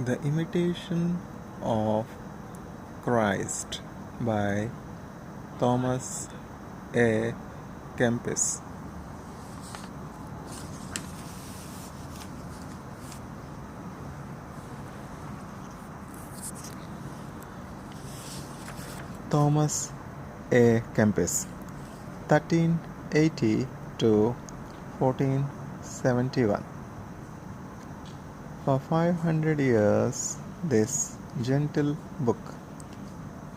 The Imitation of Christ by Thomas A Kempis. Thomas A Kempis, 1380 to 1471. For 500 years, this gentle book,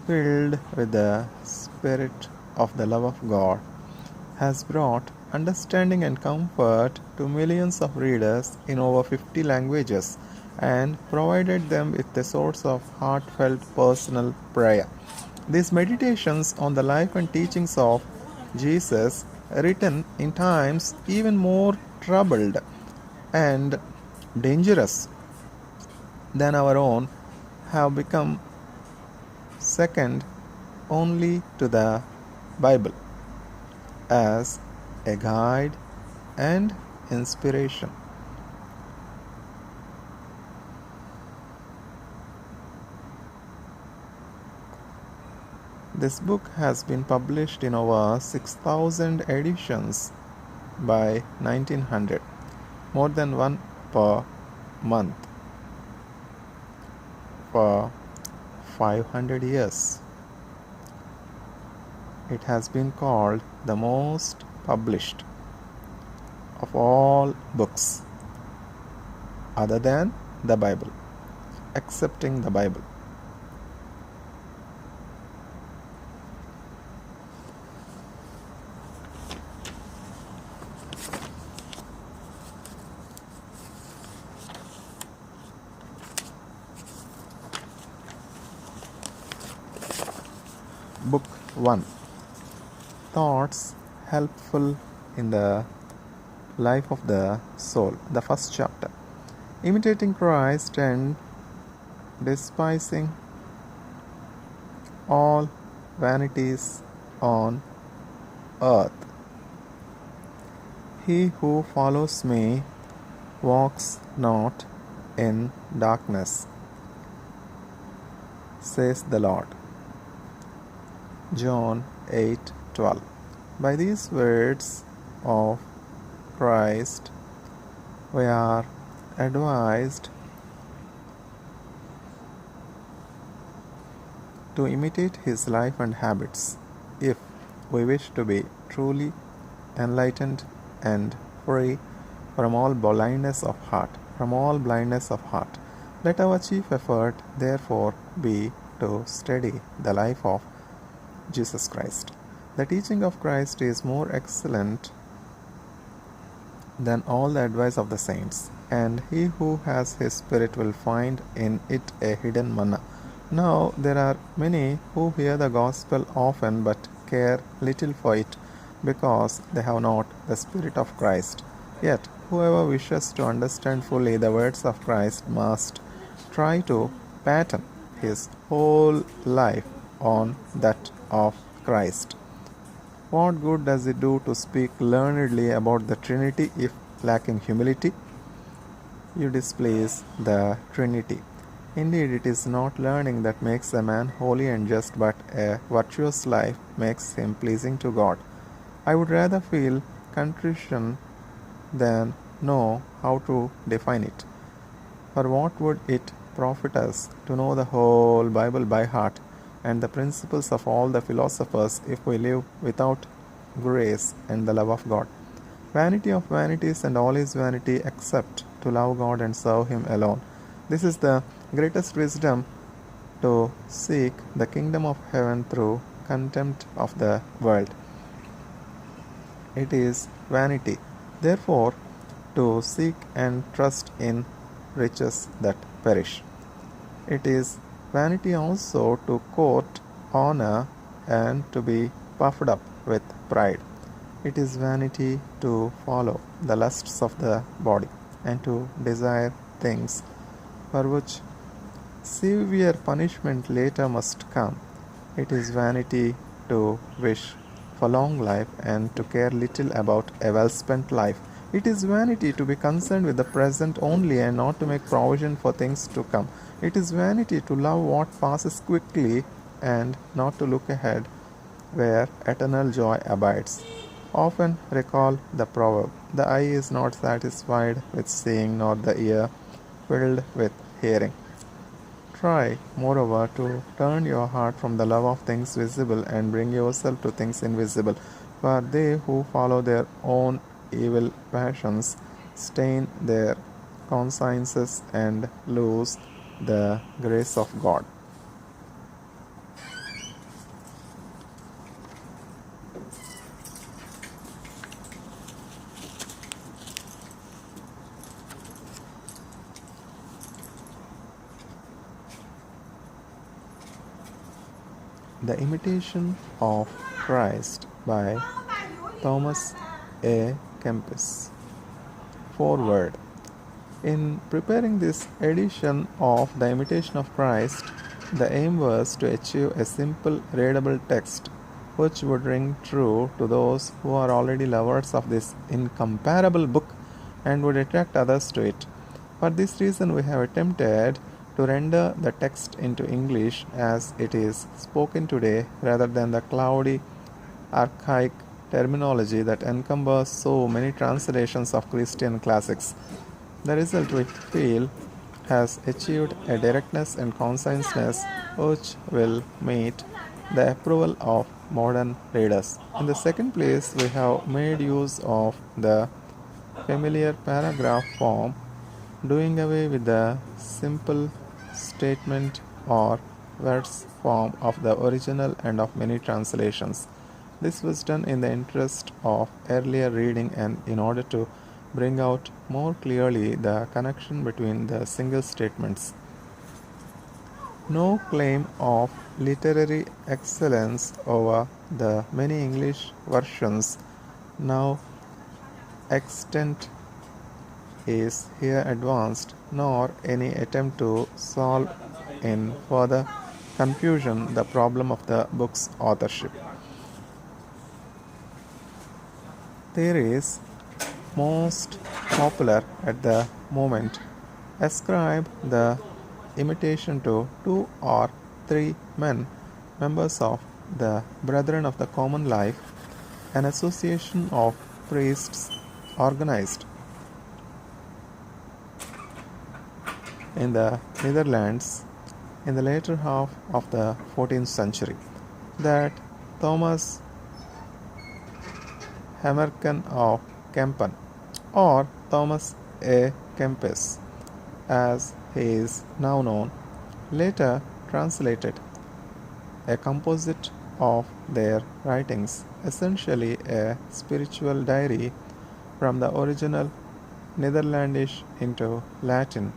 filled with the spirit of the love of God, has brought understanding and comfort to millions of readers in over 50 languages and provided them with a source of heartfelt personal prayer. These meditations on the life and teachings of Jesus, written in times even more troubled and dangerous than our own, have become second only to the Bible as a guide and inspiration. This book has been published in over 6,000 editions by 1900, more than one per month, for 500 years. It has been called the most published of all books other than the Bible, excepting the Bible. Book 1. Thoughts helpful in the life of the soul. The first chapter. Imitating Christ and despising all vanities on earth. He who follows me walks not in darkness, says the Lord. John 8:12. By these words of Christ, we are advised to imitate his life and habits if we wish to be truly enlightened and free from all blindness of heart. Let our chief effort, therefore, be to study the life of Jesus Christ. The teaching of Christ is more excellent than all the advice of the saints, and he who has his spirit will find in it a hidden manna. Now there are many who hear the gospel often but care little for it, because they have not the Spirit of Christ. Yet whoever wishes to understand fully the words of Christ must try to pattern his whole life on that of Christ. What good does it do to speak learnedly about the Trinity if, lacking humility, you displease the Trinity? Indeed, it is not learning that makes a man holy and just, but a virtuous life makes him pleasing to God. I would rather feel contrition than know how to define it. For what would it profit us to know the whole Bible by heart and the principles of all the philosophers if we live without grace and the love of God? Vanity of vanities, and all is vanity except to love God and serve him alone. This is the greatest wisdom, to seek the kingdom of heaven through contempt of the world. It is vanity, therefore, to seek and trust in riches that perish. It is vanity also to court honor and to be puffed up with pride. It is vanity to follow the lusts of the body and to desire things for which severe punishment later must come. It is vanity to wish for long life and to care little about a well-spent life. It is vanity to be concerned with the present only and not to make provision for things to come. It is vanity to love what passes quickly and not to look ahead where eternal joy abides. Often recall the proverb, the eye is not satisfied with seeing, nor the ear filled with hearing. Try, moreover, to turn your heart from the love of things visible and bring yourself to things invisible. For they who follow their own evil passions stain their consciences and lose the grace of God. The Imitation of Christ by Thomas A Kempis. Forward. In preparing this edition of The Imitation of Christ, the aim was to achieve a simple, readable text which would ring true to those who are already lovers of this incomparable book and would attract others to it. For this reason, we have attempted to render the text into English as it is spoken today rather than the cloudy, archaic terminology that encumbers so many translations of Christian classics. The result, we feel, has achieved a directness and conciseness which will meet the approval of modern readers. In the second place, we have made use of the familiar paragraph form, doing away with the simple statement or verse form of the original and of many translations. This was done in the interest of earlier reading and in order to bring out more clearly the connection between the single statements. No claim of literary excellence over the many English versions now extant is here advanced, nor any attempt to solve in further confusion the problem of the book's authorship. There is most popular at the moment ascribe the imitation to 2 or 3 men, members of the Brethren of the Common Life, an association of priests organized in the Netherlands in the later half of the 14th century, that Thomas Hammerken of Kempen, or Thomas A Kempis, as he is now known, later translated a composite of their writings, essentially a spiritual diary from the original Netherlandish into Latin,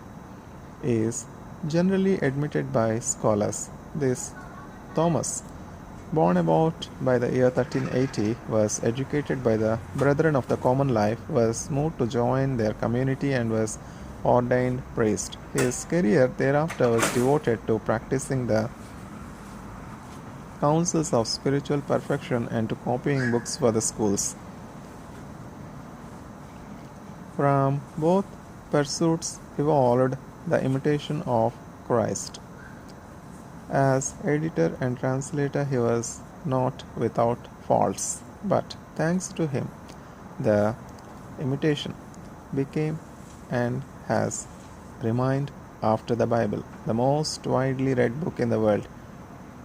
is generally admitted by scholars. This Thomas, born about by the year 1380, was educated by the Brethren of the Common Life, was moved to join their community and was ordained priest. His career thereafter was devoted to practicing the counsels of spiritual perfection and to copying books for the schools. From both pursuits evolved the Imitation of Christ. As editor and translator, he was not without faults, but thanks to him, the Imitation became and has remained, after the Bible, the most widely read book in the world.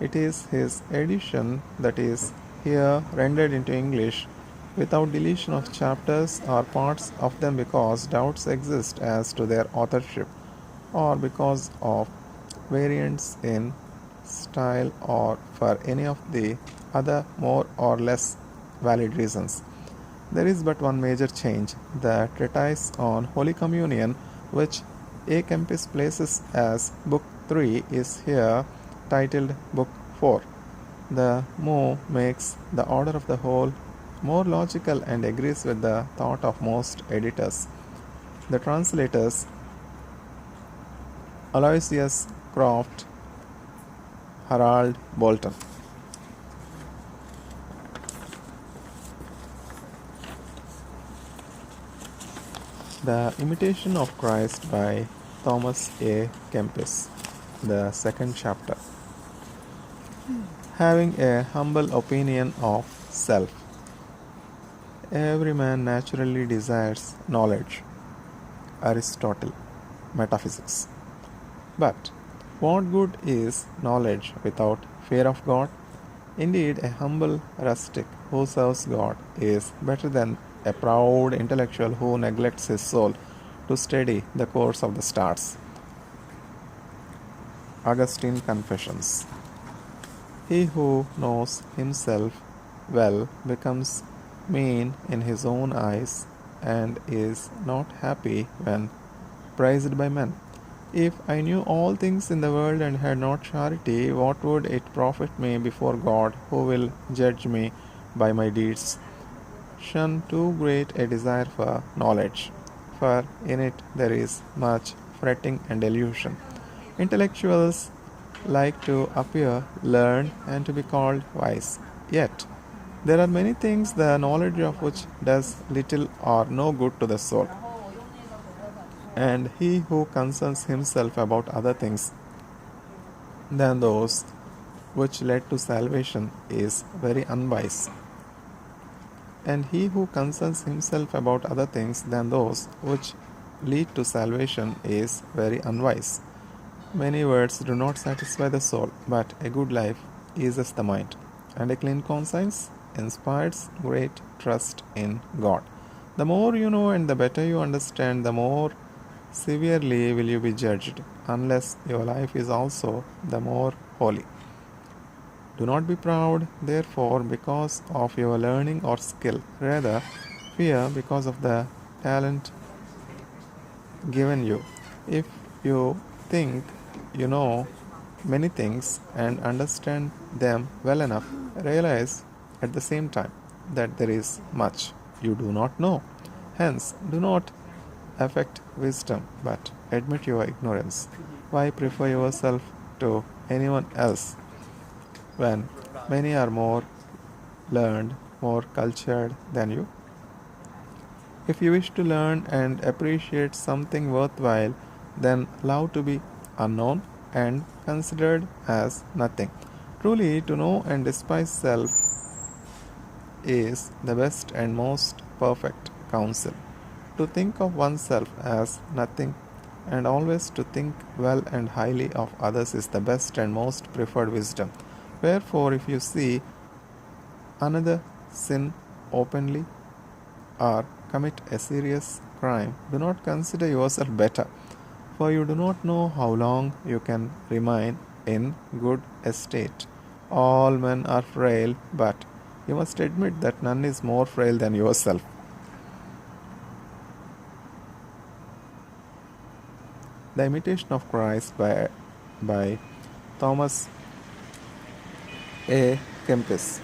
It is his edition that is here rendered into English without deletion of chapters or parts of them because doubts exist as to their authorship, or because of variants in style, or for any of the other more or less valid reasons. There is but one major change. The treatise on Holy Communion, which A Kempis places as Book 3, is here titled Book 4. The move makes the order of the whole more logical and agrees with the thought of most editors. The translators Aloysius Croft, Harold Bolton. The Imitation of Christ by Thomas A Kempis, the second chapter. Having a humble opinion of self. Every man naturally desires knowledge. Aristotle, Metaphysics. But what good is knowledge without fear of God? Indeed, a humble rustic who serves God is better than a proud intellectual who neglects his soul to steady the course of the stars. Augustine Confessions. He who knows himself well becomes mean in his own eyes and is not happy when praised by men. If I knew all things in the world and had not charity, what would it profit me before God, who will judge me by my deeds? Shun too great a desire for knowledge, for in it there is much fretting and delusion. Intellectuals like to appear learned and to be called wise. Yet, there are many things the knowledge of which does little or no good to the soul. And he who concerns himself about other things than those which led to salvation is very unwise. And he who concerns himself about other things than those which lead to salvation is very unwise. Many words do not satisfy the soul, but a good life eases the mind, and a clean conscience inspires great trust in God. The more you know and the better you understand, the more severely will you be judged, unless your life is also the more holy. Do not be proud, therefore, because of your learning or skill. Rather, fear because of the talent given you. If you think you know many things and understand them well enough, realize at the same time that there is much you do not know. Hence, do not affect wisdom, but admit your ignorance. Why prefer yourself to anyone else when many are more learned, more cultured than you? If you wish to learn and appreciate something worthwhile, then allow to be unknown and considered as nothing. Truly, to know and despise self is the best and most perfect counsel. To think of oneself as nothing and always to think well and highly of others is the best and most preferred wisdom. Wherefore, if you see another sin openly or commit a serious crime, do not consider yourself better, for you do not know how long you can remain in good estate. All men are frail, but you must admit that none is more frail than yourself. The Imitation of Christ by Thomas A Kempis.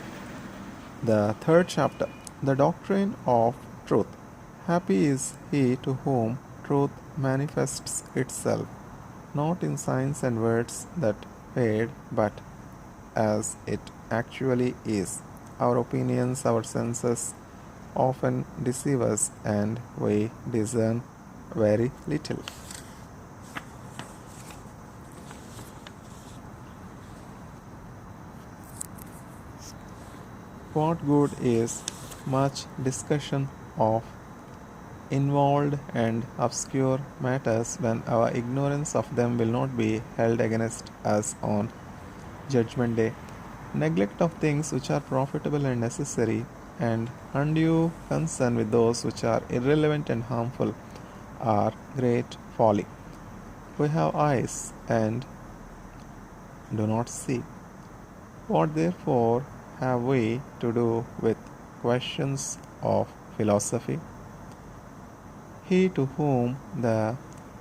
The third chapter. The Doctrine of Truth. Happy is he to whom truth manifests itself, not in signs and words that fade, but as it actually is. Our opinions, our senses often deceive us, and we discern very little. What good is much discussion of involved and obscure matters when our ignorance of them will not be held against us on Judgment Day? Neglect of things which are profitable and necessary, and undue concern with those which are irrelevant and harmful, are great folly. We have eyes and do not see. What therefore have we to do with questions of philosophy? He to whom the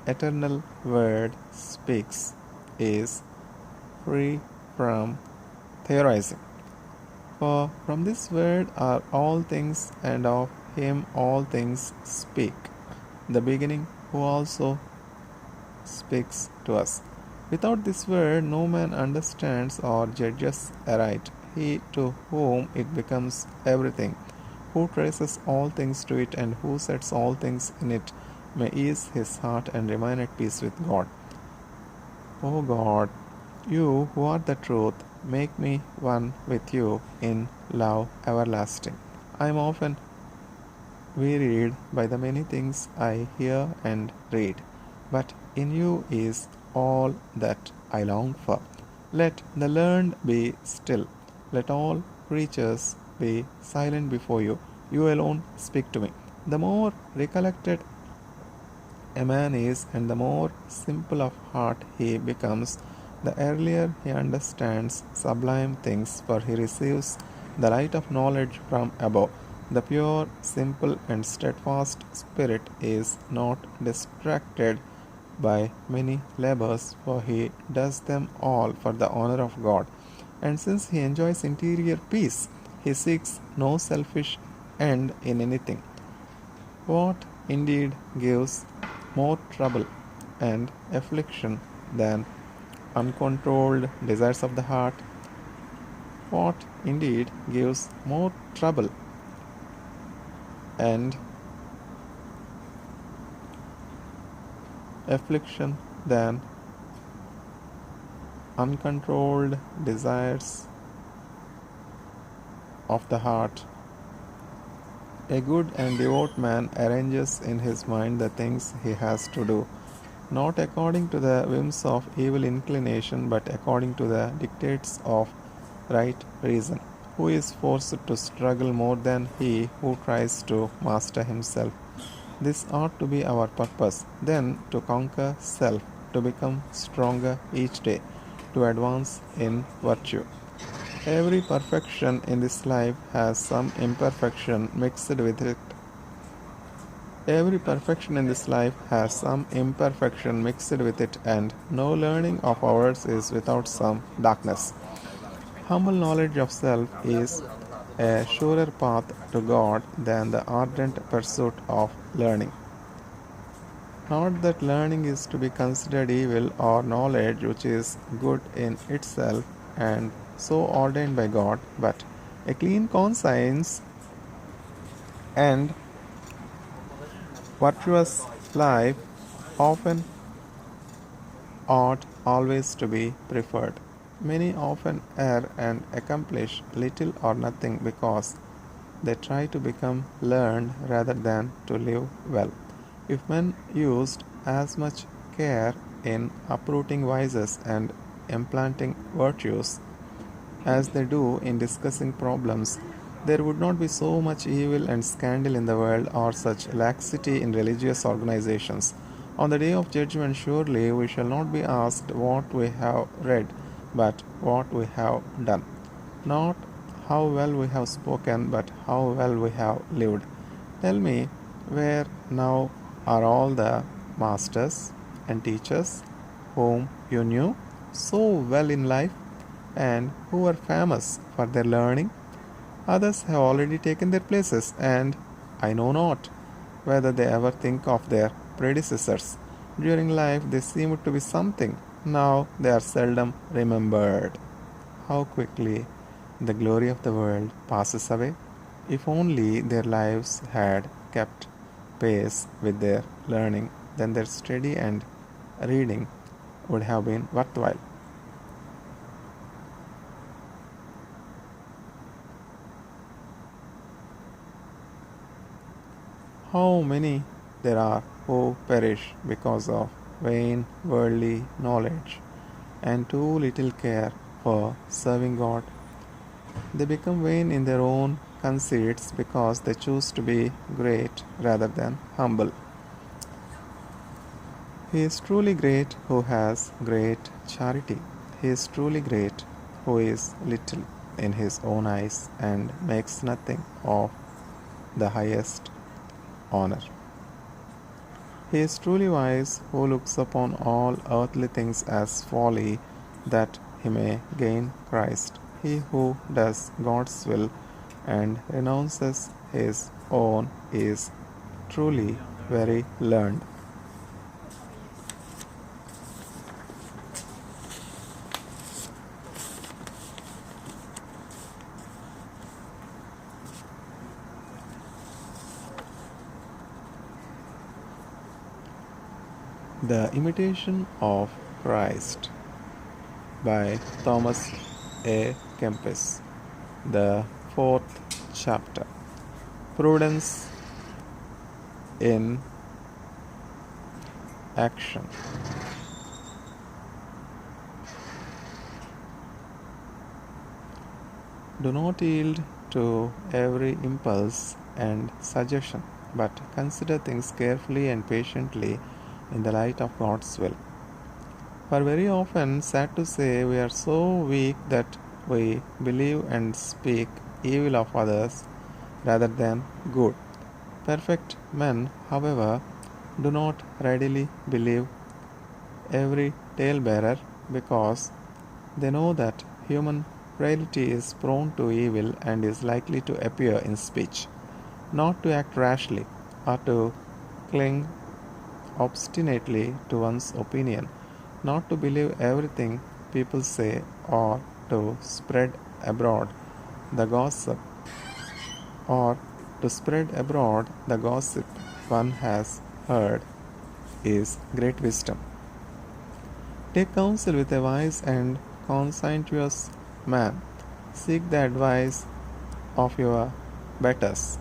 eternal word speaks is free from theorizing. For from this word are all things, and of him all things speak. The beginning, who also speaks to us. Without this word, no man understands or judges aright. He to whom it becomes everything, who traces all things to it, and who sets all things in it, may ease his heart and remain at peace with God. O God, you who are the truth, make me one with you in love everlasting. I am often wearied by the many things I hear and read, but in you is all that I long for. Let the learned be still. Let all creatures be silent before you. You alone speak to me. The more recollected a man is, and the more simple of heart he becomes, the earlier he understands sublime things, for he receives the light of knowledge from above. The pure, simple, and steadfast spirit is not distracted by many labors, for he does them all for the honor of God. And since he enjoys interior peace, he seeks no selfish end in anything. What indeed gives more trouble and affliction than uncontrolled desires of the heart? What indeed gives more trouble and affliction than uncontrolled desires of the heart? A good and devout man arranges in his mind the things he has to do, not according to the whims of evil inclination, but according to the dictates of right reason. Who is forced to struggle more than he who tries to master himself? This ought to be our purpose, then to conquer self, to become stronger each day, to advance in virtue. Every perfection in this life has some imperfection mixed with it. Every perfection in this life has some imperfection mixed with it, and no learning of ours is without some darkness. Humble knowledge of self is a surer path to God than the ardent pursuit of learning. Not that learning is to be considered evil, or knowledge which is good in itself and so ordained by God, but a clean conscience and virtuous life often ought always to be preferred. Many often err and accomplish little or nothing because they try to become learned rather than to live well. If men used as much care in uprooting vices and implanting virtues as they do in discussing problems, there would not be so much evil and scandal in the world, or such laxity in religious organizations. On the day of judgment, surely we shall not be asked what we have read, but what we have done. Not how well we have spoken, but how well we have lived. Tell me, where now are all the masters and teachers whom you knew so well in life, and who were famous for their learning? Others have already taken their places, and I know not whether they ever think of their predecessors. During life they seemed to be something, now they are seldom remembered. How quickly the glory of the world passes away! If only their lives had kept pace with their learning, then their study and reading would have been worthwhile. How many there are who perish because of vain worldly knowledge and too little care for serving God. They become vain in their own conceits because they choose to be great rather than humble. He is truly great who has great charity. He is truly great who is little in his own eyes and makes nothing of the highest honor. He is truly wise who looks upon all earthly things as folly, that he may gain Christ. He who does God's will and renounces his own is truly very learned. The Imitation of Christ by Thomas A Kempis, the fourth chapter. Prudence in action. Do not yield to every impulse and suggestion, but consider things carefully and patiently in the light of God's will. For very often, sad to say, we are so weak that we believe and speak evil of others rather than good. Perfect men, however, do not readily believe every talebearer because they know that human frailty is prone to evil and is likely to appear in speech. Not to act rashly or to cling obstinately to one's opinion, not to believe everything people say or to spread abroad the gossip or to spread abroad the gossip one has heard is great wisdom. Take counsel with a wise and conscientious man. Seek the advice of your betters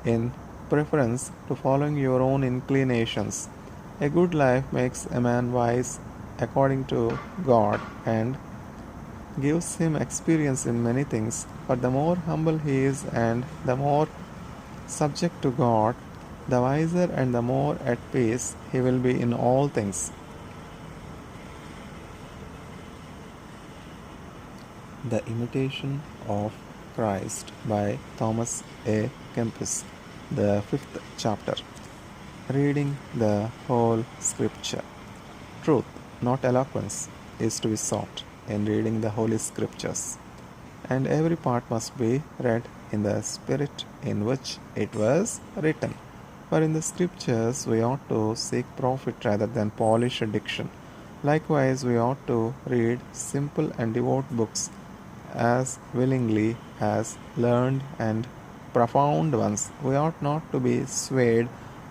in preference to following your own inclinations. A good life makes a man wise according to God and gives him experience in many things. But the more humble he is and the more subject to God, the wiser and the more at peace he will be in all things. The Imitation of Christ by Thomas A Kempis, the fifth chapter. Reading the whole Scripture. Truth, not eloquence, is to be sought in reading the Holy Scriptures, and every part must be read in the spirit in which it was written. For in the Scriptures we ought to seek profit rather than polished diction. Likewise, we ought to read simple and devout books as willingly as learned and profound ones. We ought not to be swayed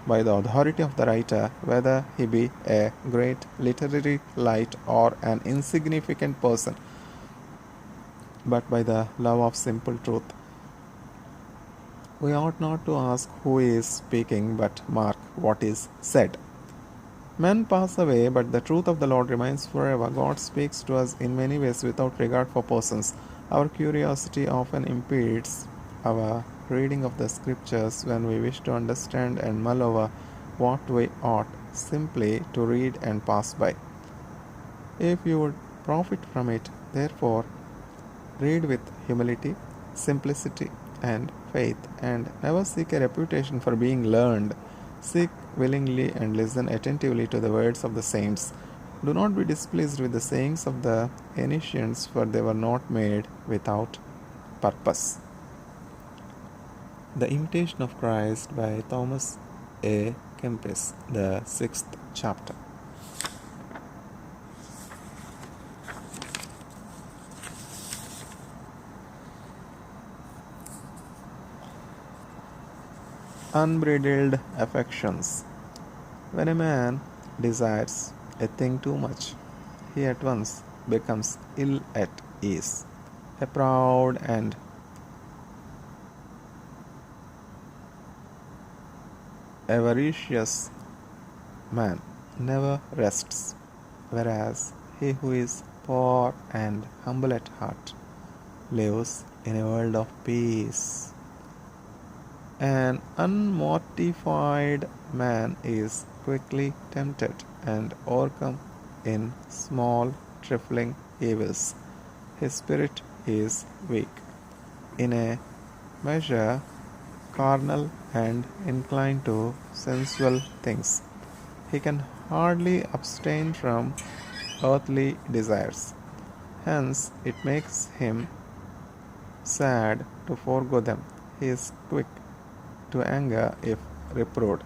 by the authority of the writer, whether he be a great literary light or an insignificant person, but by the love of simple truth. We ought not to ask who is speaking, but mark what is said. Men pass away, but the truth of the Lord remains forever. God speaks to us in many ways without regard for persons. Our curiosity often impedes our reading of the Scriptures when we wish to understand and mull over what we ought simply to read and pass by. If you would profit from it, therefore, read with humility, simplicity, and faith, and never seek a reputation for being learned. Seek willingly and listen attentively to the words of the saints. Do not be displeased with the sayings of the ancients, for they were not made without purpose. The Imitation of Christ by Thomas A Kempis, the sixth chapter. Unbridled affections. When a man desires a thing too much, he at once becomes ill at ease. A proud and avaricious man never rests, whereas he who is poor and humble at heart lives in a world of peace. An unmortified man is quickly tempted and overcome in small, trifling evils. His spirit is weak, in a measure carnal and inclined to sensual things. He can hardly abstain from earthly desires. Hence, it makes him sad to forego them. He is quick to anger if reproved.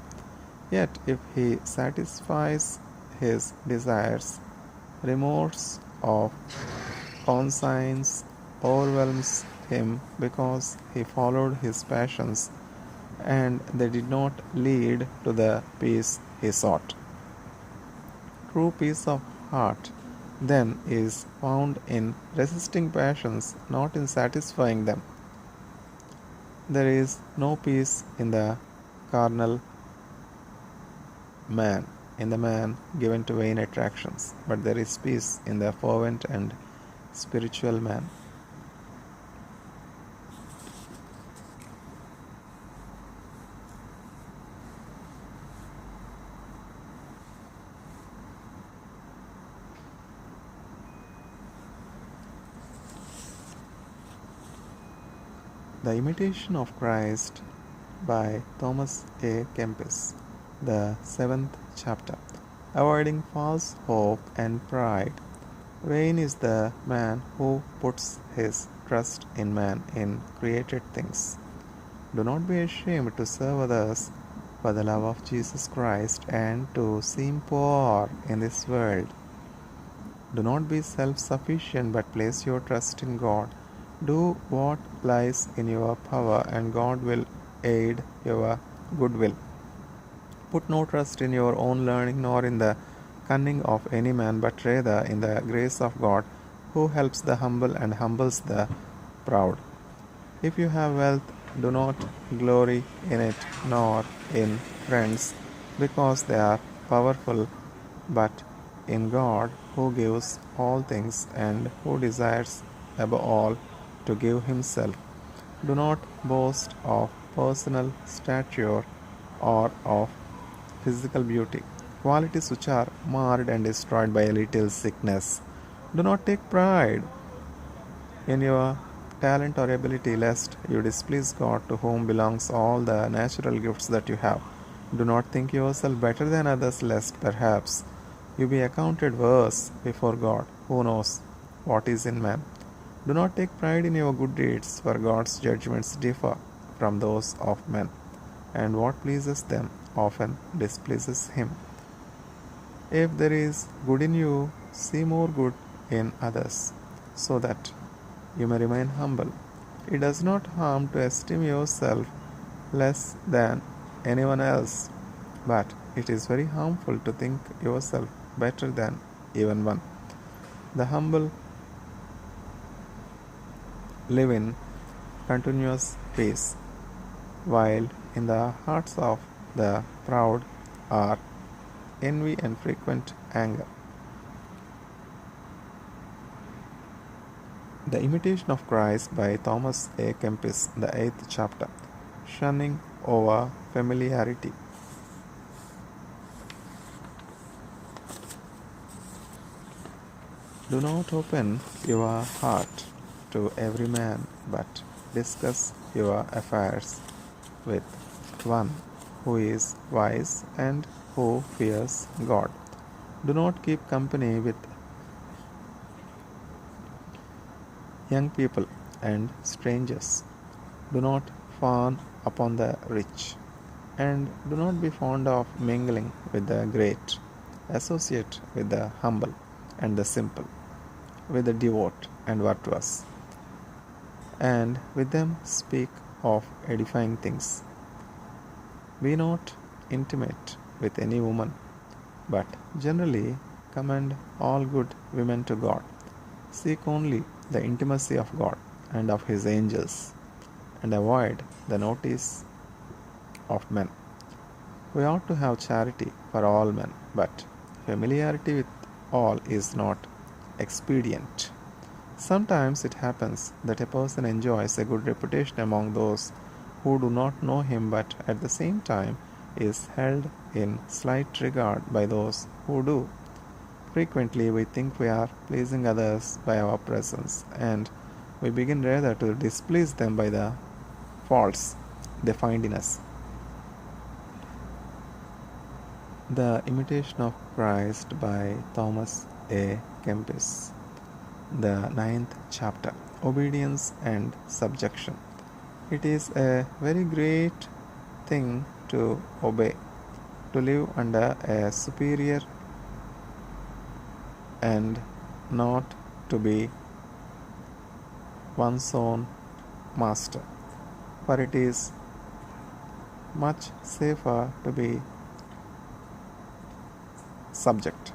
Yet, if he satisfies his desires, remorse of conscience overwhelms him because he followed his passions and they did not lead to the peace he sought. True peace of heart, then, is found in resisting passions, not in satisfying them. There is no peace in the carnal man, in the man given to vain attractions, but there is peace in the fervent and spiritual man. The Imitation of Christ by Thomas A Kempis, the 7th chapter. Avoiding false hope and pride. Vain is the man who puts his trust in man, in created things. Do not be ashamed to serve others for the love of Jesus Christ and to seem poor in this world. Do not be self-sufficient, but place your trust in God. Do what lies in your power, and God will aid your goodwill. Put no trust in your own learning, nor in the cunning of any man, but rather in the grace of God, who helps the humble and humbles the proud. If you have wealth, do not glory in it, nor in friends, because they are powerful, but in God, who gives all things and who desires above all to give Himself. Do not boast of personal stature or of physical beauty, qualities which are marred and destroyed by a little sickness. Do not take pride in your talent or ability, lest you displease God, to whom belongs all the natural gifts that you have. Do not think yourself better than others, lest perhaps you be accounted worse before God, who knows what is in man. Do not take pride in your good deeds, for God's judgments differ from those of men, and what pleases them often displeases Him. If there is good in you, see more good in others, so that you may remain humble. It does not harm to esteem yourself less than anyone else, but it is very harmful to think yourself better than even one. The humble live in continuous peace, while in the hearts of the proud are envy and frequent anger. The Imitation of Christ by Thomas A Kempis, the 8th chapter. Shunning over familiarity. Do not open your heart to every man, but discuss your affairs with one who is wise and who fears God. Do not keep company with young people and strangers. Do not fawn upon the rich, and do not be fond of mingling with the great. Associate with the humble and the simple, with the devout and virtuous, and with them speak of edifying things. Be not intimate with any woman, but generally commend all good women to God. Seek only the intimacy of God and of His angels, and avoid the notice of men. We ought to have charity for all men, but familiarity with all is not expedient. Sometimes it happens that a person enjoys a good reputation among those who do not know him, but at the same time is held in slight regard by those who do. Frequently we think we are pleasing others by our presence, and we begin rather to displease them by the faults they find in us. The Imitation of Christ by Thomas A Kempis, the 9th chapter. Obedience and subjection. It is a very great thing to obey, to live under a superior and not to be one's own master, for it is much safer to be subject.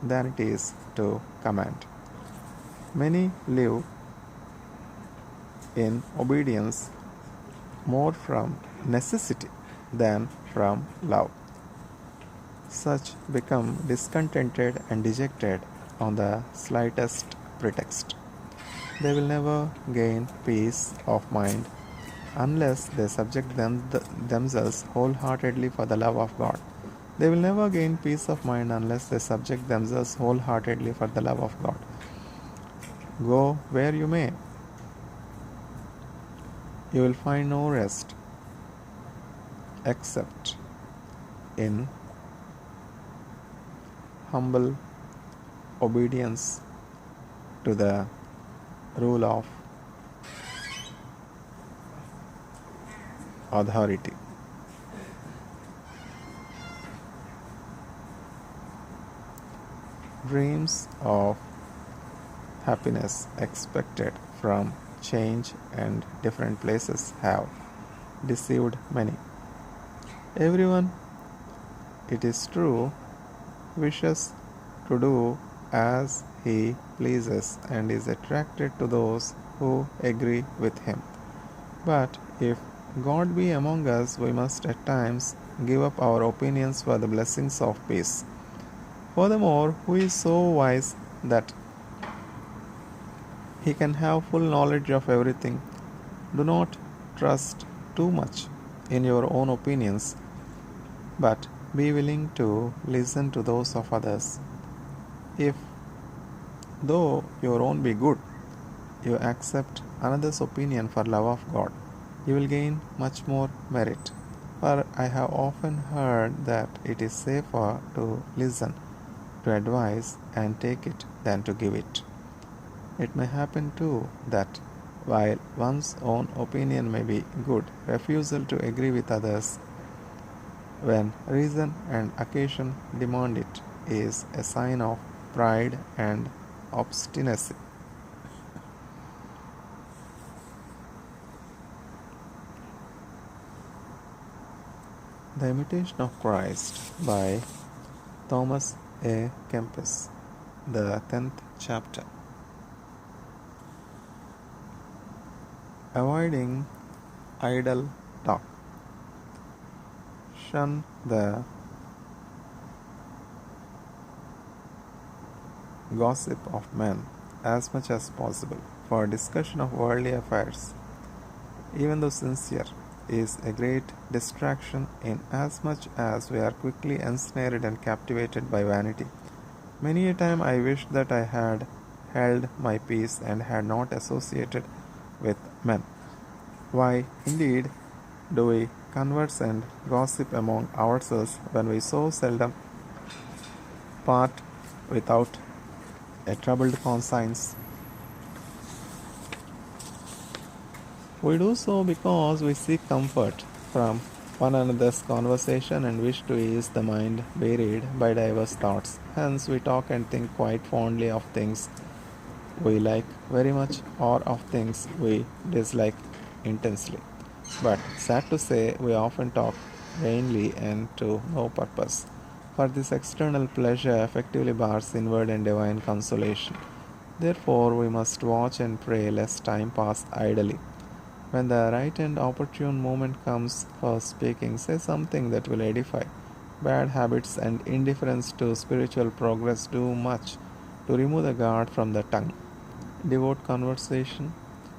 than it is to command. Many live in obedience more from necessity than from love. Such become discontented and dejected on the slightest pretext. They will never gain peace of mind unless they subject themselves wholeheartedly for the love of God. They will never gain peace of mind unless they subject themselves wholeheartedly for the love of God. Go where you may, you will find no rest except in humble obedience to the rule of authority. Dreams of happiness expected from change and different places have deceived many. Everyone, it is true, wishes to do as he pleases and is attracted to those who agree with him. But if God be among us, we must at times give up our opinions for the blessings of peace. Furthermore, who is so wise that he can have full knowledge of everything? Do not trust too much in your own opinions, but be willing to listen to those of others. If, though your own be good, you accept another's opinion for love of God, you will gain much more merit. For I have often heard that it is safer to listen to advice and take it than to give it. It may happen too that while one's own opinion may be good, refusal to agree with others when reason and occasion demand it is a sign of pride and obstinacy. The Imitation of Christ by Thomas A Kempis, the 10th chapter. Avoiding idle talk. Shun the gossip of men as much as possible, for discussion of worldly affairs, even though sincere, is a great distraction inasmuch as we are quickly ensnared and captivated by vanity. Many a time I wished that I had held my peace and had not associated with men. Why, indeed, do we converse and gossip among ourselves when we so seldom part without a troubled conscience? We do so because we seek comfort from one another's conversation and wish to ease the mind wearied by diverse thoughts. Hence, we talk and think quite fondly of things we like very much or of things we dislike intensely. But, sad to say, we often talk vainly and to no purpose, for this external pleasure effectively bars inward and divine consolation. Therefore, we must watch and pray lest time pass idly. When the right and opportune moment comes for speaking, say something that will edify. Bad habits and indifference to spiritual progress do much to remove the guard from the tongue. Devout conversation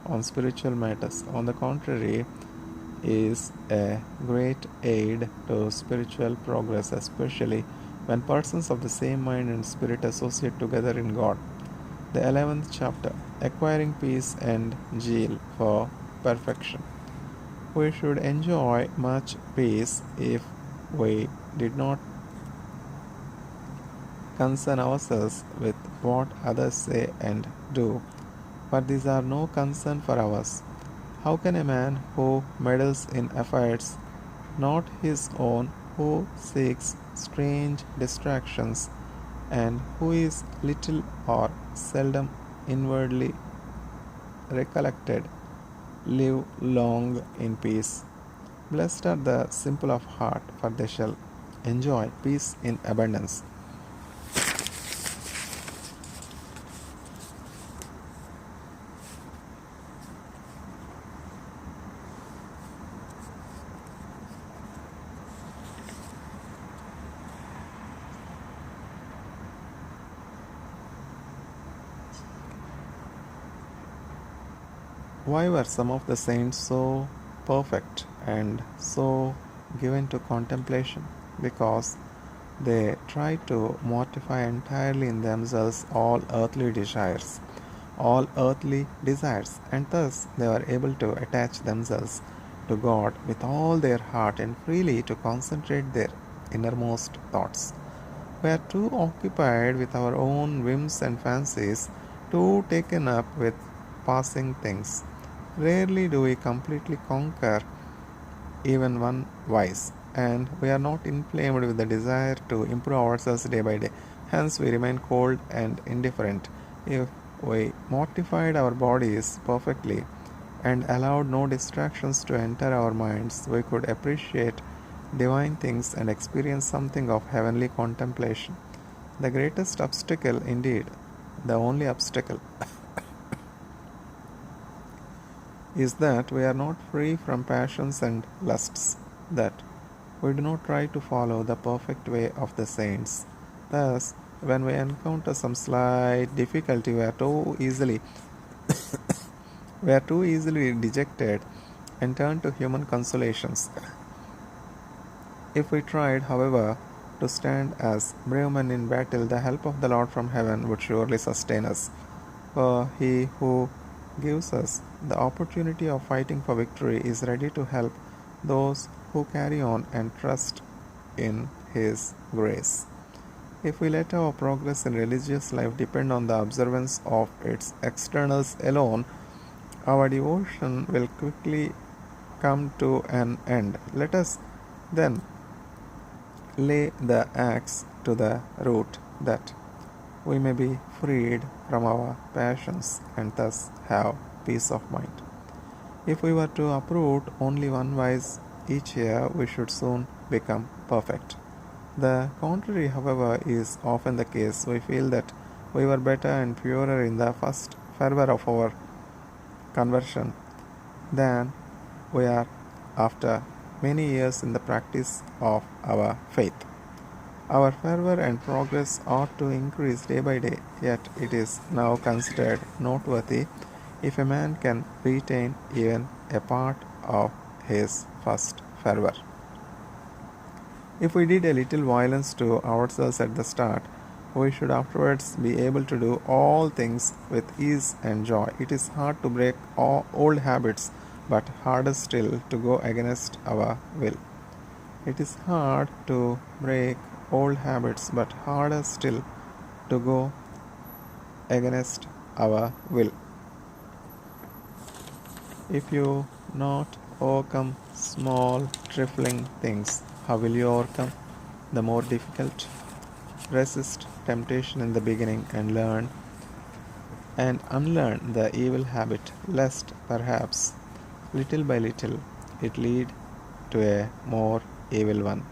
on spiritual matters, on the contrary, is a great aid to spiritual progress, especially when persons of the same mind and spirit associate together in God. The 11th chapter, Acquiring Peace and Zeal for Perfection. We should enjoy much peace if we did not concern ourselves with what others say and do, but these are no concern for ours. How can a man who meddles in affairs not his own, who seeks strange distractions, and who is little or seldom inwardly recollected, live long in peace? Blessed are the simple of heart, for they shall enjoy peace in abundance. Why were some of the saints so perfect and so given to contemplation? Because they tried to mortify entirely in themselves all earthly desires, and thus they were able to attach themselves to God with all their heart and freely to concentrate their innermost thoughts. We are too occupied with our own whims and fancies, too taken up with passing things. Rarely do we completely conquer even one vice, and we are not inflamed with the desire to improve ourselves day by day. Hence, we remain cold and indifferent. If we mortified our bodies perfectly and allowed no distractions to enter our minds, we could appreciate divine things and experience something of heavenly contemplation. The greatest obstacle, indeed, the only obstacle, is that we are not free from passions and lusts, that we do not try to follow the perfect way of the saints. Thus, when we encounter some slight difficulty, we are too easily dejected and turn to human consolations. If we tried, however, to stand as brave men in battle, the help of the Lord from heaven would surely sustain us. For he who gives us the opportunity of fighting for victory is ready to help those who carry on and trust in his grace. If we let our progress in religious life depend on the observance of its externals alone, our devotion will quickly come to an end. Let us then lay the axe to the root, that we may be freed from our passions and thus have peace of mind. If we were to uproot only one vice each year, we should soon become perfect. The contrary, however, is often the case. We feel that we were better and purer in the first fervor of our conversion than we are after many years in the practice of our faith. Our fervor and progress ought to increase day by day, yet it is now considered noteworthy if a man can retain even a part of his first fervor. If we did a little violence to ourselves at the start, we should afterwards be able to do all things with ease and joy. It is hard to break all old habits, but harder still to go against our will. It is hard to break old habits, but harder still to go against our will. If you not overcome small, trifling things, how will you overcome the more difficult? Resist temptation in the beginning and learn and unlearn the evil habit, lest perhaps little by little it lead to a more evil one.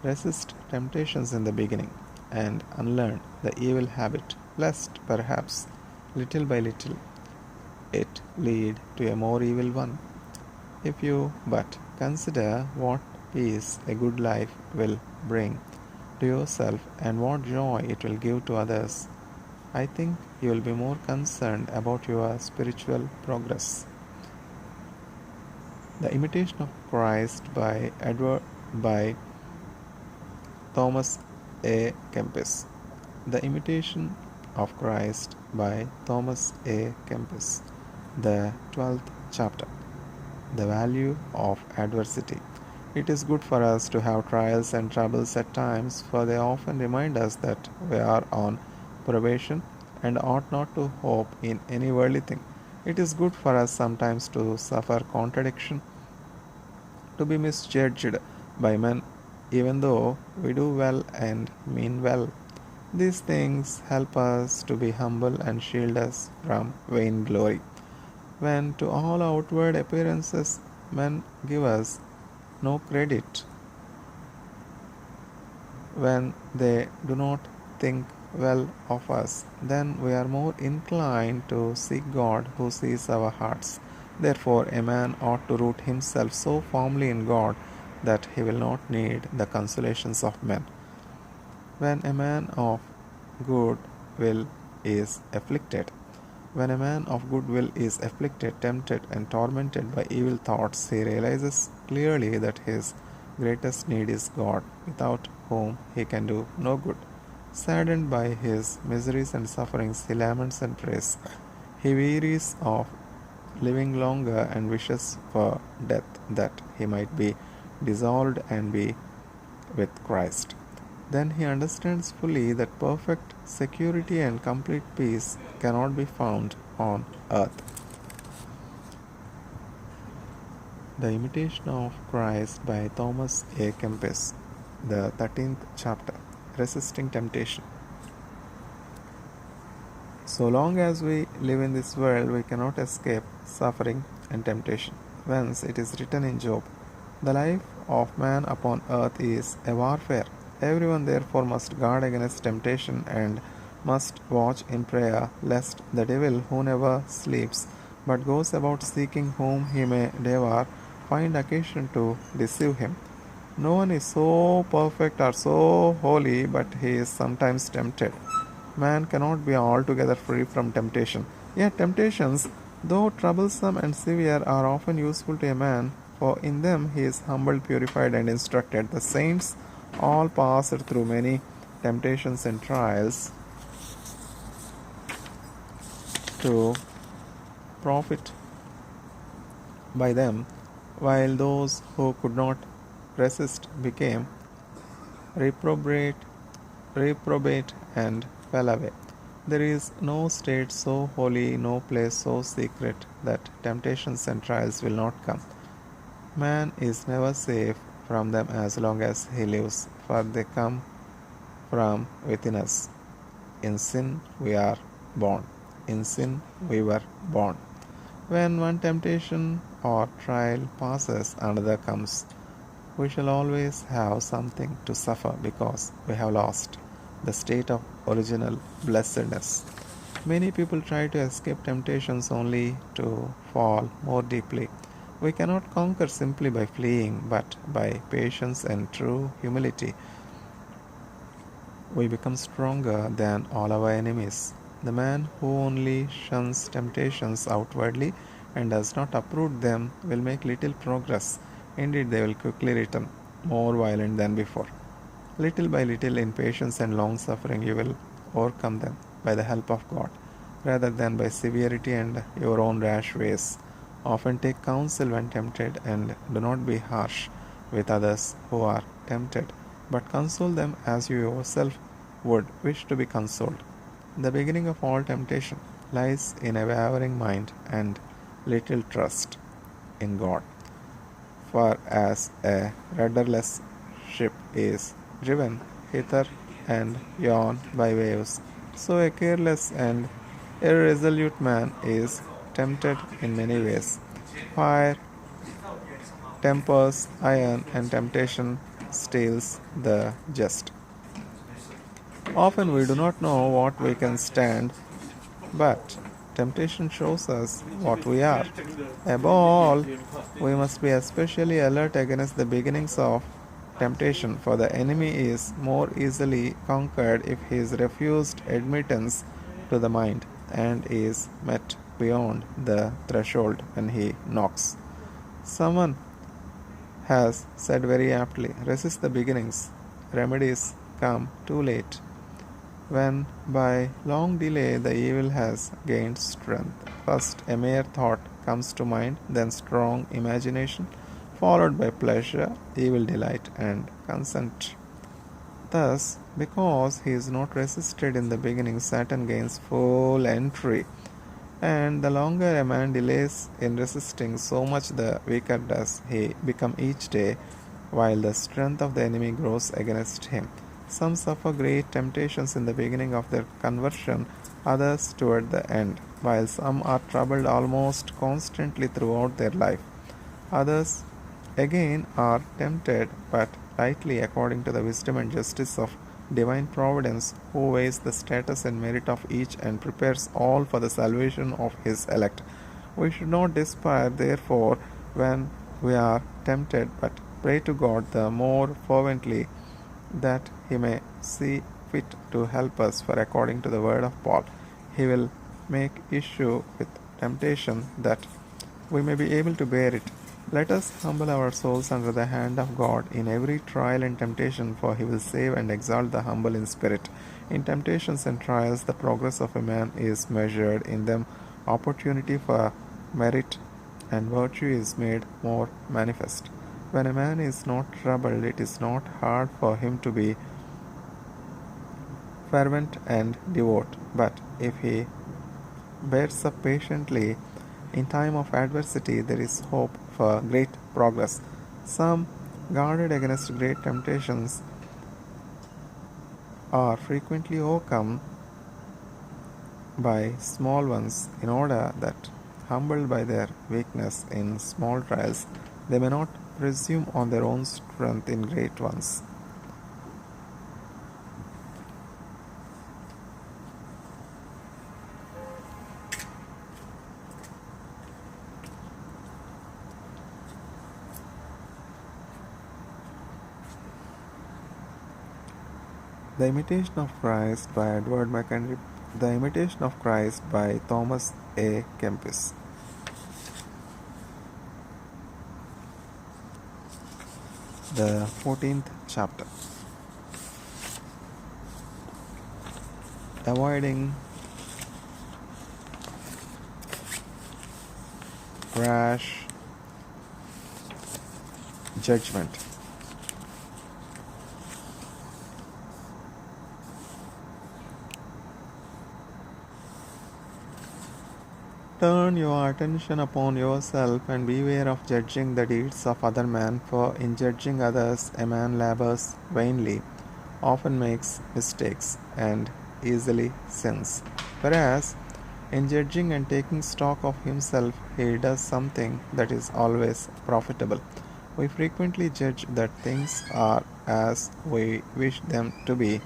Resist temptations in the beginning and unlearn the evil habit, lest perhaps little by little it lead to a more evil one. If you but consider what peace a good life will bring to yourself and what joy it will give to others, I think you will be more concerned about your spiritual progress. The Imitation of Christ by Thomas A Kempis. The Imitation of Christ by Thomas A Kempis. The 12th chapter. The value of adversity. It is good for us to have trials and troubles at times, for they often remind us that we are on probation and ought not to hope in any worldly thing. It is good for us sometimes to suffer contradiction, to be misjudged by men, even though we do well and mean well. These things help us to be humble and shield us from vainglory. When to all outward appearances men give us no credit, when they do not think well of us, then we are more inclined to seek God who sees our hearts. Therefore, a man ought to root himself so firmly in God that he will not need the consolations of men. When a man of good will is afflicted, When a man of good will is afflicted, tempted, and tormented by evil thoughts, he realizes clearly that his greatest need is God, without whom he can do no good. Saddened by his miseries and sufferings, he laments and prays. He wearies of living longer and wishes for death, that he might be dissolved and be with Christ. Then he understands fully that perfect security and complete peace cannot be found on earth. The Imitation of Christ by Thomas A Kempis, the 13th chapter, Resisting Temptation. So long as we live in this world, we cannot escape suffering and temptation. Whence it is written in Job, "The life of man upon earth is a warfare. Everyone therefore must guard against temptation and must watch in prayer, lest the devil, who never sleeps, but goes about seeking whom he may devour, find occasion to deceive him. No one is so perfect or so holy, but he is sometimes tempted. Man cannot be altogether free from temptation. Yet temptations, though troublesome and severe, are often useful to a man, for in them he is humbled, purified, and instructed. The saints all passed through many temptations and trials to profit by them, while those who could not resist became reprobate and fell away. There is no state so holy, no place so secret, that temptations and trials will not come. Man is never safe from them as long as he lives, for they come from within us. In sin we are born. In sin we were born. When one temptation or trial passes, another comes. We shall always have something to suffer because we have lost the state of original blessedness. Many people try to escape temptations only to fall more deeply. We cannot conquer simply by fleeing, but by patience and true humility. We become stronger than all our enemies. The man who only shuns temptations outwardly and does not uproot them will make little progress. Indeed, they will quickly return, more violent than before. Little by little, in patience and long suffering, you will overcome them by the help of God, rather than by severity and your own rash ways. Often take counsel when tempted, and do not be harsh with others who are tempted, but console them as you yourself would wish to be consoled. The beginning of all temptation lies in a wavering mind and little trust in God. For as a rudderless ship is driven hither and yon by waves, so a careless and irresolute man is tempted in many ways. Fire tempers iron, and temptation steals the just. Often we do not know what we can stand, but temptation shows us what we are. Above all, we must be especially alert against the beginnings of temptation, for the enemy is more easily conquered if he is refused admittance to the mind and is met beyond the threshold when he knocks. Someone has said very aptly, "Resist the beginnings, remedies come too late." When by long delay the evil has gained strength, first a mere thought comes to mind, then strong imagination, followed by pleasure, evil delight, and consent. Thus, because he is not resisted in the beginning, Satan gains full entry, and the longer a man delays in resisting, so much the weaker does he become each day, while the strength of the enemy grows against him. Some suffer great temptations in the beginning of their conversion, others toward the end, while some are troubled almost constantly throughout their life. Others again are tempted, but lightly according to the wisdom and justice of divine providence, who weighs the status and merit of each and prepares all for the salvation of his elect. We should not despair, therefore, when we are tempted, but pray to God the more fervently that he may see fit to help us, for according to the word of Paul, he will make issue with temptation, that we may be able to bear it. Let us humble our souls under the hand of God in every trial and temptation, for he will save and exalt the humble in spirit. In temptations and trials, the progress of a man is measured. In them, opportunity for merit and virtue is made more manifest. When a man is not troubled, it is not hard for him to be fervent and devout. But if he bears up patiently in time of adversity, there is hope for great progress. Some, guarded against great temptations, are frequently overcome by small ones, in order that, humbled by their weakness in small trials, they may not presume on their own strength in great ones. The Imitation of Christ by Edward McHenry. The Imitation of Christ by Thomas A Kempis. The 14th chapter. Avoiding rash judgment. Turn your attention upon yourself and beware of judging the deeds of other men, for in judging others a man labors vainly, often makes mistakes, and easily sins. Whereas in judging and taking stock of himself, he does something that is always profitable. We frequently judge that things are as we wish them to be,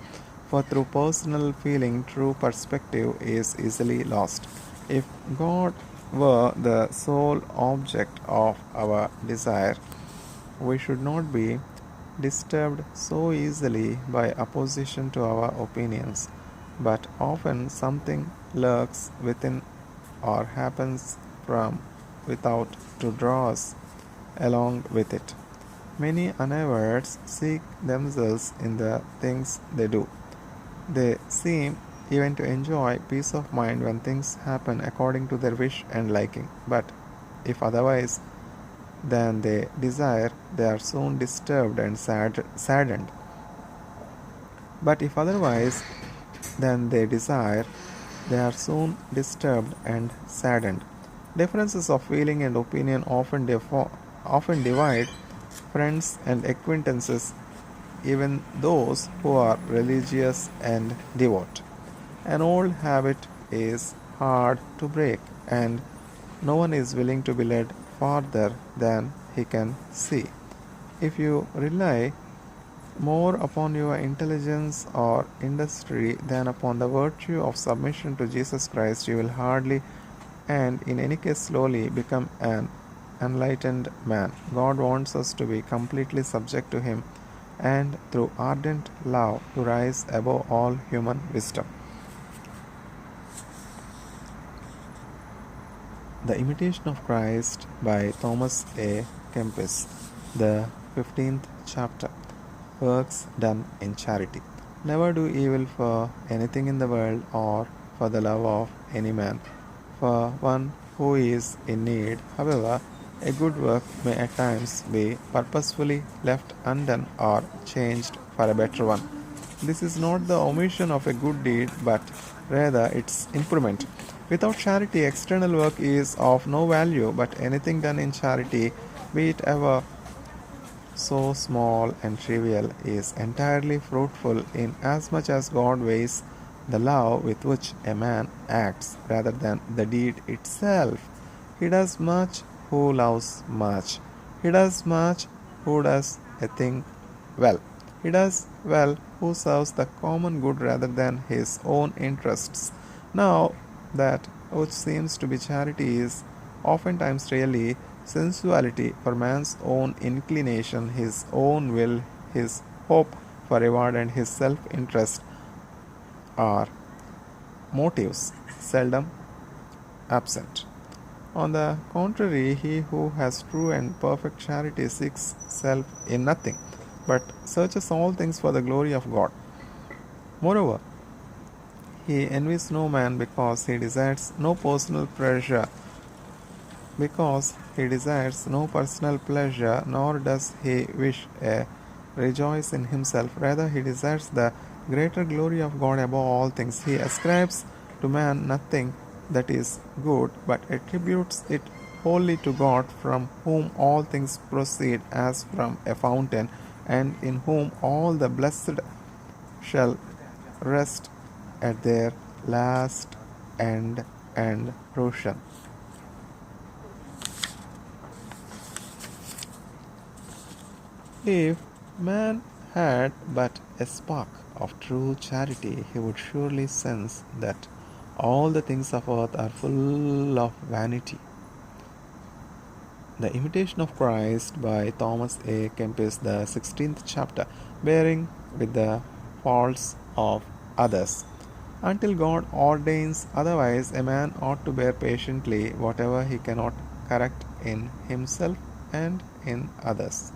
for through personal feeling, true perspective is easily lost. If God were the sole object of our desire, we should not be disturbed so easily by opposition to our opinions. But often something lurks within or happens from without to draw us along with it. Many unawares seek themselves in the things they do. They seem even to enjoy peace of mind when things happen according to their wish and liking. But if otherwise than they desire, they are soon disturbed and saddened. But if otherwise than they desire, they are soon disturbed and saddened. Differences of feeling and opinion often divide friends and acquaintances, even those who are religious and devout. An old habit is hard to break, and no one is willing to be led farther than he can see. If you rely more upon your intelligence or industry than upon the virtue of submission to Jesus Christ, you will hardly, and in any case slowly, become an enlightened man. God wants us to be completely subject to Him, and through ardent love to rise above all human wisdom. The Imitation of Christ by Thomas A Kempis. The 15th chapter. Works done in charity. Never do evil for anything in the world or for the love of any man, for one who is in need. However, a good work may at times be purposefully left undone or changed for a better one. This is not the omission of a good deed, but rather its improvement. Without charity, external work is of no value, but anything done in charity, be it ever so small and trivial, is entirely fruitful, inasmuch as God weighs the love with which a man acts rather than the deed itself. He does much who loves much. He does much who does a thing well. He does well who serves the common good rather than his own interests. Now, that which seems to be charity is oftentimes really sensuality for man's own inclination, his own will, his hope for reward, and his self-interest are motives seldom absent. On the contrary, he who has true and perfect charity seeks self in nothing, but searches all things for the glory of God. Moreover, he envies no man because he desires no personal pleasure, nor does he rejoice in himself. Rather, he desires the greater glory of God above all things. He ascribes to man nothing that is good, but attributes it wholly to God, from whom all things proceed as from a fountain, and in whom all the blessed shall rest at their last end and fruition. If man had but a spark of true charity, he would surely sense that all the things of earth are full of vanity. The Imitation of Christ by Thomas A Kempis, the 16th chapter, bearing with the faults of others. Until God ordains otherwise, a man ought to bear patiently whatever he cannot correct in himself and in others.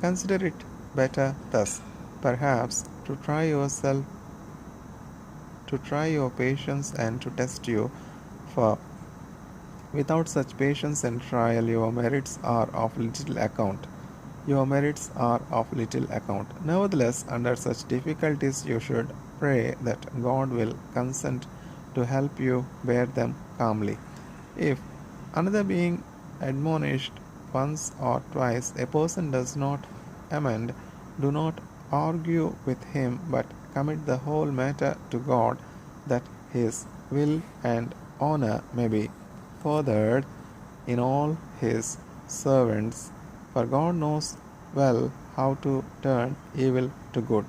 Consider it better thus, perhaps, to try your patience and to test you, for without such patience and trial your merits are of little account. Nevertheless, under such difficulties you should pray that God will consent to help you bear them calmly. If another being admonished once or twice, a person does not amend, do not argue with him, but commit the whole matter to God, that his will and honor may be furthered in all his servants, for God knows well how to turn evil to good.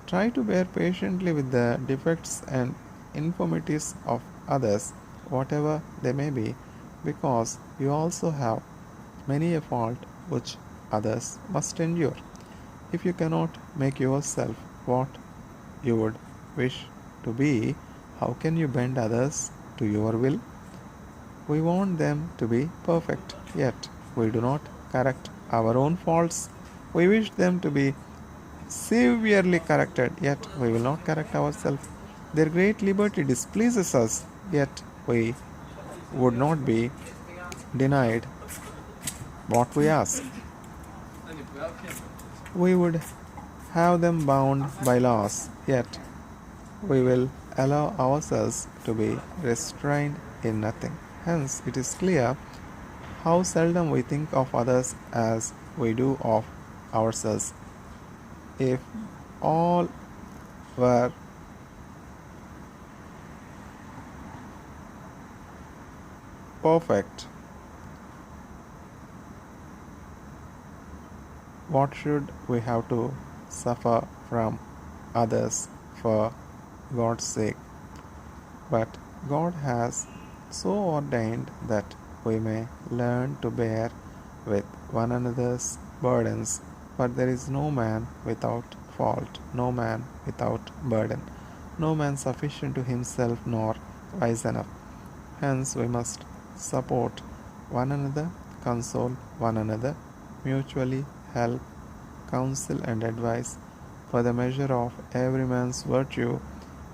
Try to bear patiently with the defects and infirmities of others, whatever they may be, because you also have many a fault which others must endure. If you cannot make yourself what you would wish to be, how can you bend others to your will? We want them to be perfect, yet we do not correct our own faults. We wish them to be severely corrected, yet we will not correct ourselves. Their great liberty displeases us, yet we would not be denied what we ask. We would have them bound by laws, yet we will allow ourselves to be restrained in nothing. Hence, it is clear how seldom we think of others as we do of ourselves. If all were perfect, what should we have to suffer from others for God's sake? But God has so ordained that we may learn to bear with one another's burdens, for there is no man without fault, no man without burden, no man sufficient to himself nor wise enough. Hence we must support one another, console one another, mutually help, counsel and advise, for the measure of every man's virtue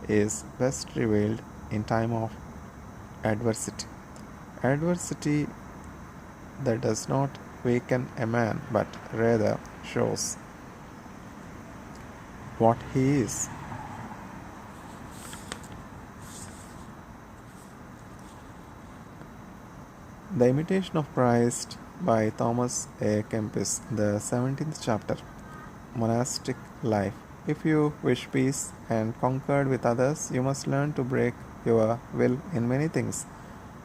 is best revealed in time of adversity. Adversity that does not weaken a man, but rather shows what he is. The Imitation of Christ by Thomas A Kempis, the 17th chapter, Monastic Life. If you wish peace and concord with others, you must learn to break your will in many things,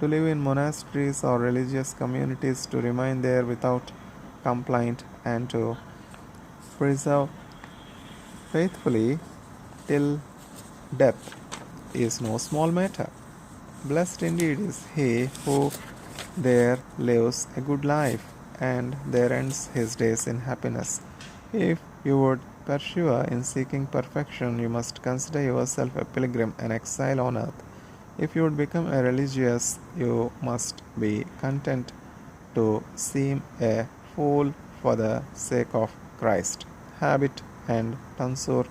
to live in monasteries or religious communities, to remain there without complaint, and to preserve faithfully till death is no small matter. Blessed indeed is he who there lives a good life, and there ends his days in happiness. If you would persevere in seeking perfection, you must consider yourself a pilgrim, an exile on earth. If you would become a religious, you must be content to seem a fool for the sake of Christ. Habit and tonsure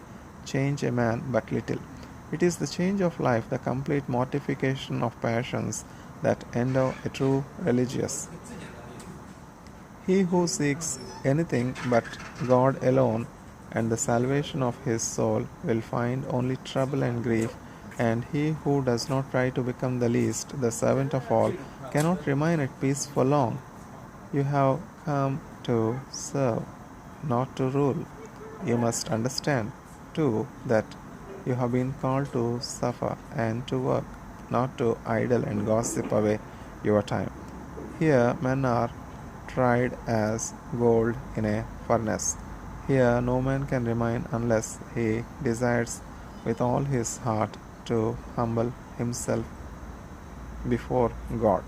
change a man but little. It is the change of life, the complete mortification of passions, that endow a true religious. He who seeks anything but God alone and the salvation of his soul will find only trouble and grief, and he who does not try to become the least, the servant of all, cannot remain at peace for long. You have come to serve, not to rule. You must understand, too, that you have been called to suffer and to work, not to idle and gossip away your time. Here men are tried as gold in a furnace. Here no man can remain unless he desires with all his heart to humble himself before God.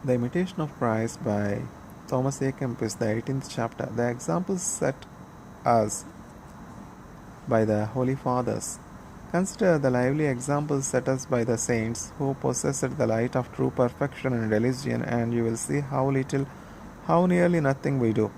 The Imitation of Christ by Thomas A Kempis, the 18th chapter. The examples set us by the Holy Fathers. Consider the lively examples set us by the saints who possessed the light of true perfection in religion, and you will see how little, how nearly nothing we do.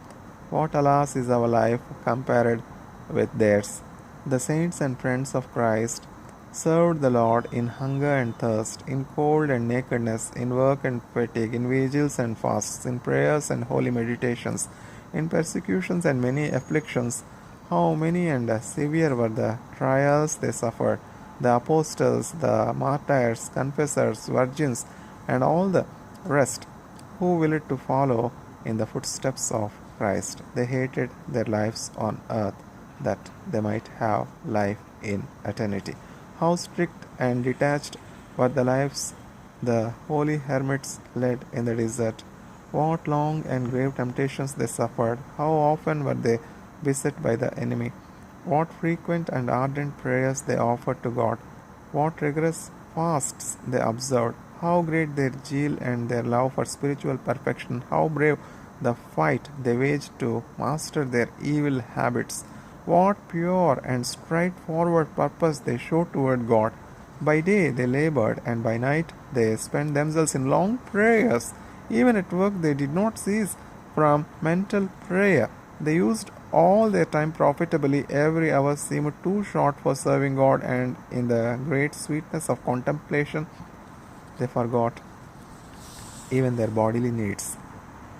What, alas, is our life compared with theirs? The saints and friends of Christ served the Lord in hunger and thirst, in cold and nakedness, in work and fatigue, in vigils and fasts, in prayers and holy meditations, in persecutions and many afflictions. How many and severe were the trials they suffered! The apostles, the martyrs, confessors, virgins, and all the rest who willed to follow in the footsteps of Christ. They hated their lives on earth that they might have life in eternity. How strict and detached were the lives the holy hermits led in the desert. What long and grave temptations they suffered. How often were they beset by the enemy. What frequent and ardent prayers they offered to God. What rigorous fasts they observed. How great their zeal and their love for spiritual perfection. How brave the fight they waged to master their evil habits. What pure and straightforward purpose they showed toward God. By day they labored, and by night they spent themselves in long prayers. Even at work they did not cease from mental prayer. They used all their time profitably. Every hour seemed too short for serving God, and in the great sweetness of contemplation they forgot even their bodily needs.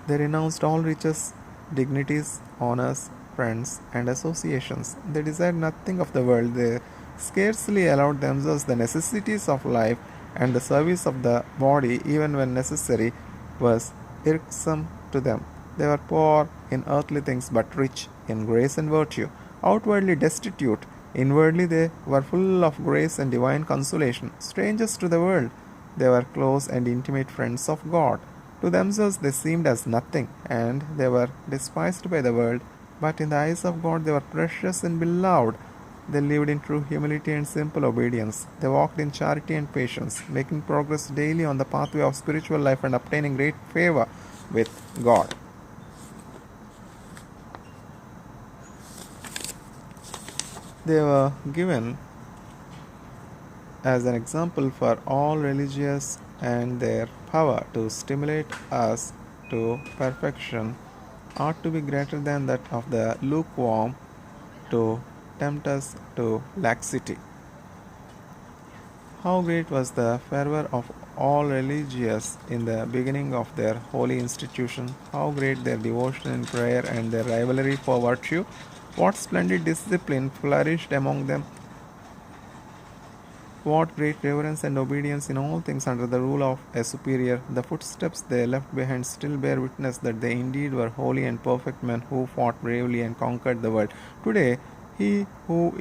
They renounced all riches, dignities, honors, friends, and associations. They desired nothing of the world. They scarcely allowed themselves the necessities of life, and the service of the body, even when necessary, was irksome to them. They were poor in earthly things, but rich in grace and virtue. Outwardly destitute, inwardly they were full of grace and divine consolation. Strangers to the world, they were close and intimate friends of God. To themselves they seemed as nothing, and they were despised by the world, but in the eyes of God they were precious and beloved. They lived in true humility and simple obedience. They walked in charity and patience, making progress daily on the pathway of spiritual life and obtaining great favor with God. They were given as an example for all religious, and their power to stimulate us to perfection ought to be greater than that of the lukewarm to tempt us to laxity. How great was the fervor of all religious in the beginning of their holy institution! How great their devotion in prayer and their rivalry for virtue! What splendid discipline flourished among them! What great reverence and obedience in all things under the rule of a superior! The footsteps they left behind still bear witness that they indeed were holy and perfect men who fought bravely and conquered the world. Today, he who